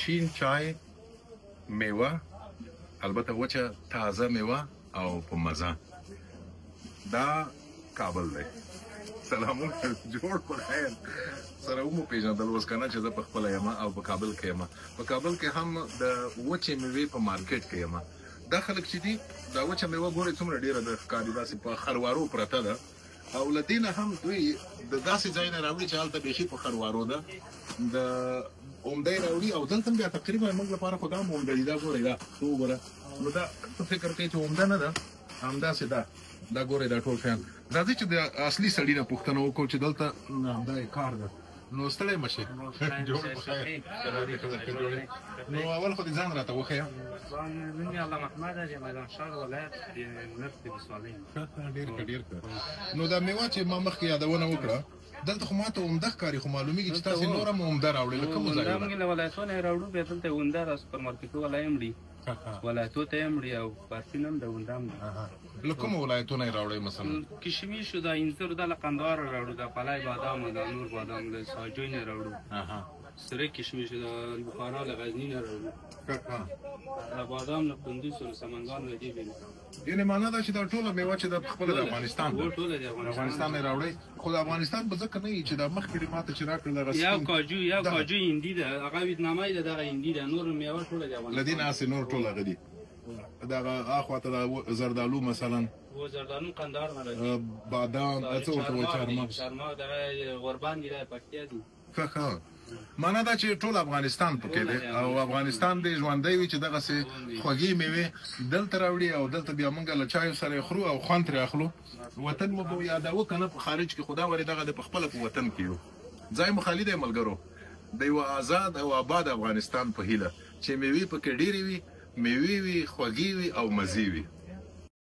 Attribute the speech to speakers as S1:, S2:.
S1: شین چای، میوه، البته وچه تازه میوه او په مزه. دا کابل دی. سلامونه، جوړ په خیر. سره ومو پېژندل اوس که نه چې زه په خپله یم او په کابل کې یم. په کابل کې هم د وچې میوې په مارکیټ کې یم. دا خلک چې دي دا وچه میوه ګورئ څومره ډېره د ښکاري داسې په خروارو پرته ده او له دې نه هم دوی د داسې ځای نه راوړي چې هلته بیخي په خروارو ده د عمده راوړي او دلته بیا تقریبا موږ لپاره خو دا هم عمده دي. دا ګورئ دا وګوره نو دا ته فکر کوئ چې عمده نه ده همداسې ده. دا ګورئ دا ټول شیان. راځئ چې د اصلي سړي نه پوښتنه وکړو چې دلته همدا یې کار ده. نو ستړی مه شئ. جوړ په خیر. نو اول خو دې ځان راته وښیه.
S2: نوم یې الله محمد دی، میدانشهر ولایت د نفت ولسوالۍ.
S1: ډېر ښه ډېر ښه. نو دا میوه چې ما مخکې یادونه وکړه دلته خو ماته عمده ښکاري خو معلومیږي چې تاسې نور هم عمده راوړئ. له کومو ځایونو؟
S2: موږ له ولایتونو یې راوړو، بیا دلته عمده را سوپرمارکېټو والا یې وړي، ولایتو ته یې وړي او پارسین هم د عمده هم دی.
S1: له کومو ولایتونو یې راوړئ مثلا؟
S2: کشمش و دا انځر دا له قندهار راوړو، دا پلی بادام و دا نور بادام له ساجوین یې راوړو، سره کشمش د بخارا له غزني نه راوړو، بادام له کندوز و سمنګان له دې بېل.
S1: یعنې معنا دا چې دا ټوله میوه چې دا خپله د افغانستان ده،
S2: ټوله د
S1: افغانستان نه یې راوړئ. خو د افغانستان به ځکه نه وي چې دا مخکې دې ماته چې راکړل دغه
S2: یو کاجو هندي ده، هغه ویتنامي ده، دغه هندي ده، نور میوه ټوله د افغانستان.
S1: له دې نه هسې نور ټول هغه دي. دغه اخواته د زردالو مثلا
S2: زردالو قندهار نه راځي،
S1: بادام څه ورته وایي چهارمغز
S2: دغه غوربان دي، پکتیا دي.
S1: ښه ښه. معنا دا چې ټول افغانستان پکې دی او افغانستان دې ژوندی وي چې دغسې خوږې میوې دلته راوړي او دلته بیا موږ له چایو سره یې خورو او خوند ترې اخلو. وطن مو به یادوو که نه په خارج کې، خو دا ولې دغه د پخپله په وطن کې یو. ځای مو خالي دی ملګرو، د یوه ازاد او آباد افغانستان په هیله چې میوې پکې ډېرې وي، میوې وي، خوږې وي او مزې وي.